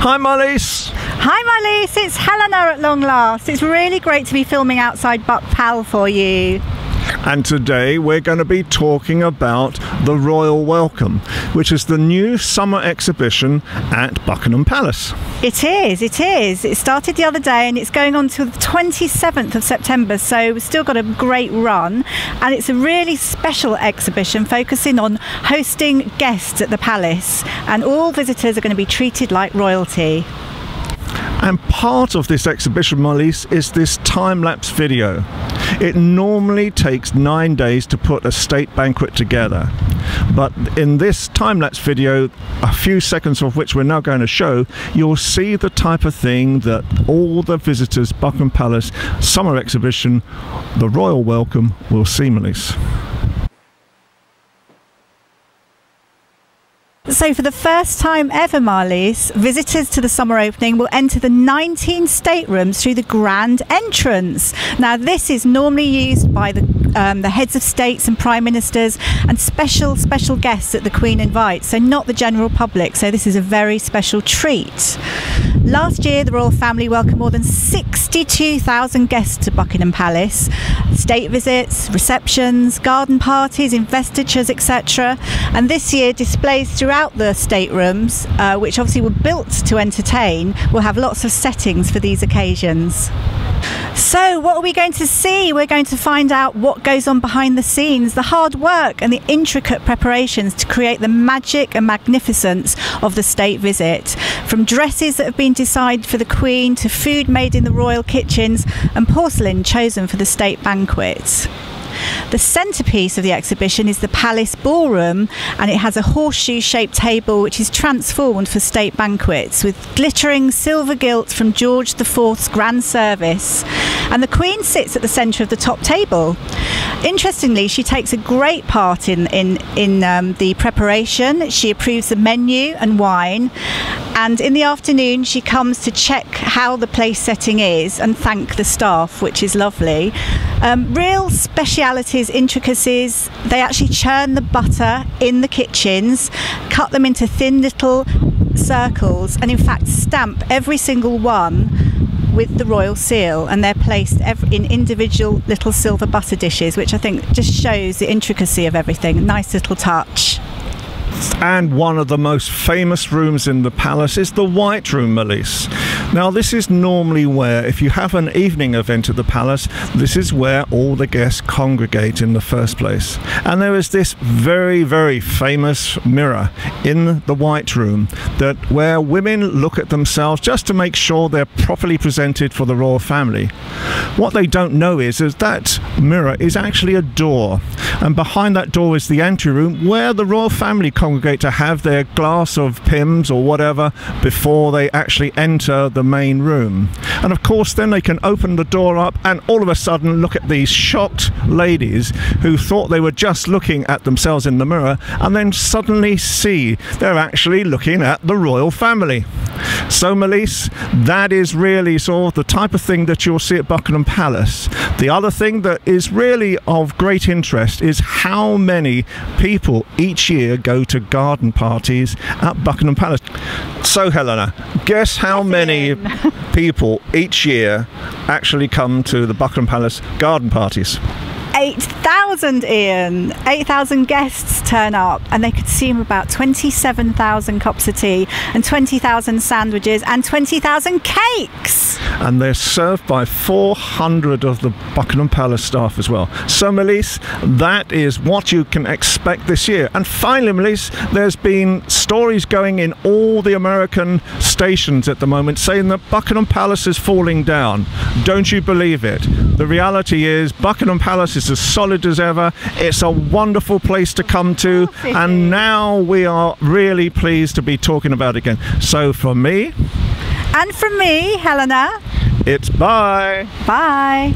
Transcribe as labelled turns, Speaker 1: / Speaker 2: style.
Speaker 1: Hi Marlies!
Speaker 2: Hi Marlies, it's Helena at long last. It's really great to be filming outside Buck Pal for you.
Speaker 1: And today we're going to be talking about the Royal Welcome, which is the new summer exhibition at Buckingham Palace.
Speaker 2: It is. It started the other day and it's going on till the 27th of September, so we've still got a great run. And it's a really special exhibition focusing on hosting guests at the palace, and all visitors are going to be treated like royalty.
Speaker 1: And part of this exhibition, Marlies, is this time-lapse video. It normally takes 9 days to put a state banquet together, but in this time-lapse video, a few seconds of which we're now going to show, you'll see the type of thing that all the visitors Buckingham Palace summer exhibition, the Royal Welcome, will see, Marlies.
Speaker 2: So for the first time ever, Marlies, visitors to the summer opening will enter the 19 staterooms through the grand entrance. Now this is normally used by the heads of states and prime ministers and special guests that the Queen invites, so not the general public, so this is a very special treat. Last year the royal family welcomed more than 62,000 guests to Buckingham Palace. State visits, receptions, garden parties, investitures, etc. And this year displays throughout the staterooms, which obviously were built to entertain, will have lots of settings for these occasions. So what are we going to see? We're going to find out what goes on behind the scenes, the hard work and the intricate preparations to create the magic and magnificence of the state visit. From dresses that have been decided for the Queen to food made in the royal kitchens and porcelain chosen for the state banquet. The centrepiece of the exhibition is the Palace Ballroom, and it has a horseshoe-shaped table which is transformed for state banquets with glittering silver gilt from George IV's grand service. And the Queen sits at the centre of the top table. Interestingly, she takes a great part in the preparation. She approves the menu and wine, and in the afternoon she comes to check how the place setting is and thank the staff, which is lovely. Real specialities, intricacies. They actually churn the butter in the kitchens, cut them into thin little circles, and in fact stamp every single one with the royal seal, and they're placed in individual little silver butter dishes, which I think just shows the intricacy of everything. Nice little touch.
Speaker 1: And one of the most famous rooms in the palace is the White Room, Marlies. Now this is normally where, if you have an evening event at the palace, this is where all the guests congregate in the first place. And there is this very, very famous mirror in the White Room where women look at themselves just to make sure they're properly presented for the royal family. What they don't know is that mirror is actually a door, and behind that door is the anteroom where the royal family congregate to have their glass of Pimm's or whatever before they actually enter the main room. And of course then they can open the door up and all of a sudden look at these shocked ladies who thought they were just looking at themselves in the mirror, and then suddenly see they're actually looking at the royal family. So Marlies, that is really sort of the type of thing that you'll see at Buckingham Palace. The other thing that is really of great interest is how many people each year go to garden parties at Buckingham Palace. So Helena, guess how many people each year actually come to the Buckingham Palace garden parties?
Speaker 2: 8,000, Ian. 8,000 guests turn up, and they consume about 27,000 cups of tea and 20,000 sandwiches and 20,000 cakes.
Speaker 1: And they're served by 400 of the Buckingham Palace staff as well. So Marlies, that is what you can expect this year. And finally, Marlies, there's been stories going in all the American stations at the moment saying that Buckingham Palace is falling down. Don't you believe it? The reality is Buckingham Palace is as solid as ever. It's a wonderful place to come to, and now we are really pleased to be talking about it again. So from me,
Speaker 2: and from me, Helena,
Speaker 1: it's bye.
Speaker 2: Bye.